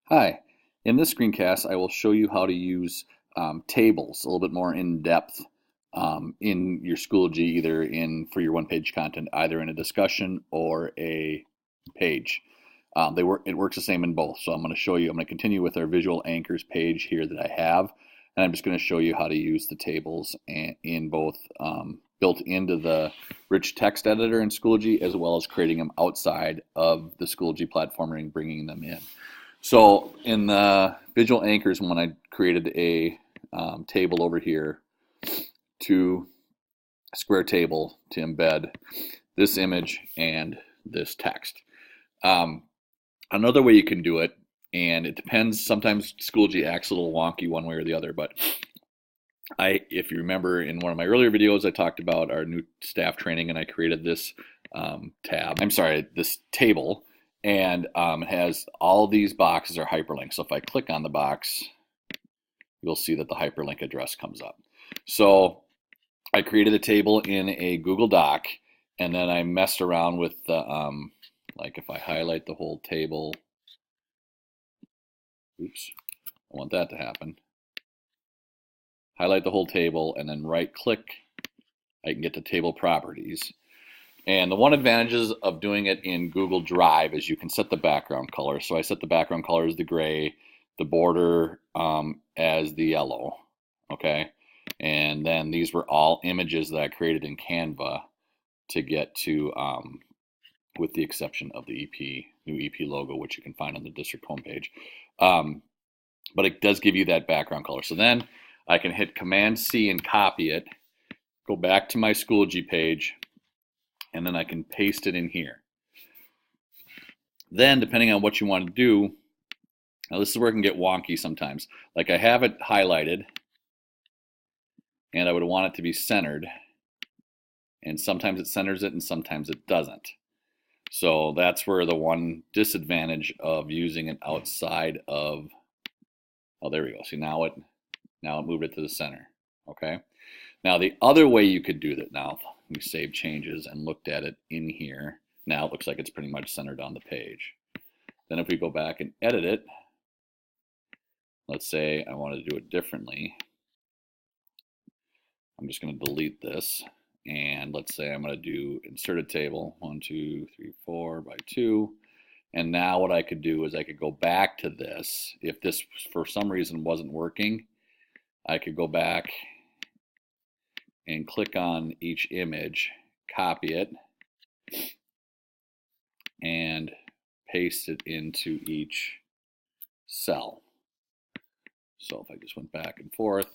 Hi, in this screencast I will show you how to use tables a little bit more in depth in your Schoology, either for your one-page content, either in a discussion or a page. It works the same in both. So I'm going to continue with our visual anchors page here that I have, and I'm just going to show you how to use the tables in both built into the rich text editor in Schoology, as well as creating them outside of the Schoology platform and bringing them in. So in the visual anchors, when I created a table over here, to square table to embed this image and this text. Another way you can do it, and it depends, sometimes Schoology acts a little wonky one way or the other, but if you remember in one of my earlier videos, I talked about our new staff training, and I created this this table, and it has all these boxes are hyperlinks. So if I click on the box, you'll see that the hyperlink address comes up. So I created a table in a Google Doc, and then I messed around with the, like if I highlight the whole table, oops, I want that to happen. Highlight the whole table and then right click, I can get to table properties. And the one advantages of doing it in Google Drive is you can set the background color. So I set the background color as the gray, the border as the yellow, okay? And then these were all images that I created in Canva to get to, with the exception of the new EP logo, which you can find on the district homepage. But it does give you that background color. So then I can hit Command C and copy it, go back to my Schoology page, and then I can paste it in here. Then, depending on what you want to do, now this is where it can get wonky sometimes. Like I have it highlighted, and I would want it to be centered, and sometimes it centers it and sometimes it doesn't. So that's where the one disadvantage of using it outside of, oh, there we go. See, now it moved it to the center, okay? Now the other way you could do that, now we save changes and looked at it in here, now it looks like it's pretty much centered on the page. Then if we go back and edit it, let's say I want to do it differently. I'm just going to delete this, and let's say I'm going to do insert a table 1, 2, 3, 4 by 2. And now what I could do is I could go back to this. If this for some reason wasn't working, I could go back and click on each image, copy it, and paste it into each cell. So if I just went back and forth,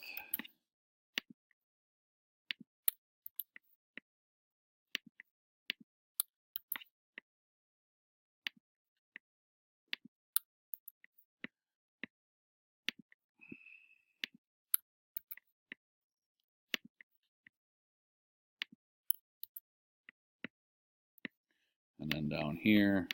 and then down here,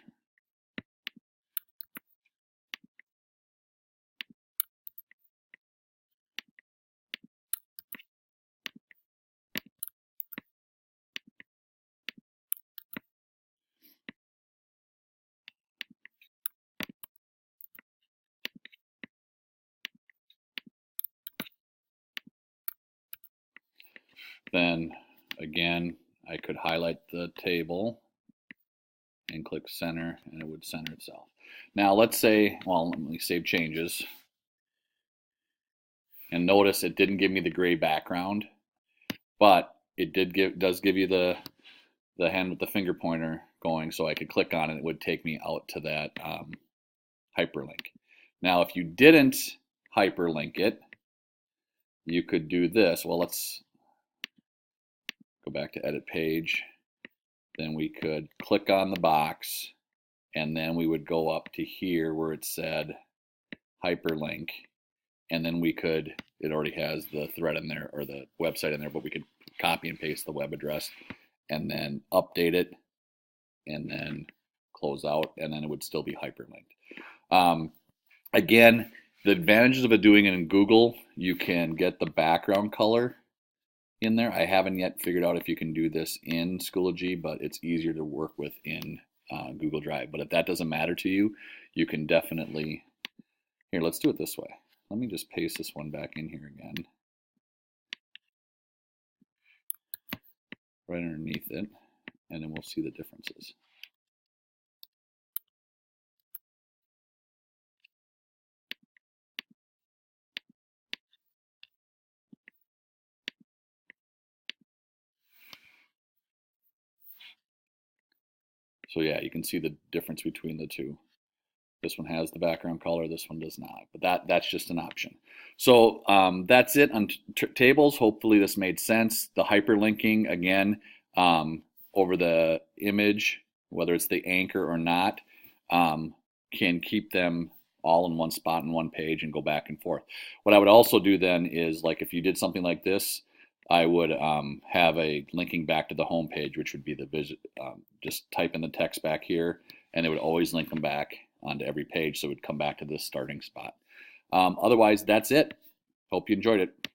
then again, I could highlight the table and click center, and it would center itself. Now let's say, well, let me save changes. And notice it didn't give me the gray background, but it does give you the hand with the finger pointer going, so I could click on it. It would take me out to that hyperlink. Now, if you didn't hyperlink it, you could do this. Well, let's go back to edit page. Then we could click on the box, and then we would go up to here where it said hyperlink, and then we could, it already has the thread in there or the website in there, but we could copy and paste the web address and then update it and then close out, and then it would still be hyperlinked. Again, the advantages of it doing it in Google, you can get the background color in there. I haven't yet figured out if you can do this in Schoology, but it's easier to work with in Google Drive. But if that doesn't matter to you, you can definitely Here, let's do it this way. Let me just paste this one back in here again. Right underneath it, and then we'll see the differences. So yeah, you can see the difference between the two. This one has the background color, this one does not, but that's just an option. So that's it on tables. Hopefully this made sense. The hyperlinking, again, over the image, whether it's the anchor or not, can keep them all in one spot in one page and go back and forth. What I would also do then is, like, if you did something like this, I would have a linking back to the home page, which would be the visit. Just type in the text back here, and it would always link them back onto every page, so it would come back to this starting spot. Otherwise, that's it. Hope you enjoyed it.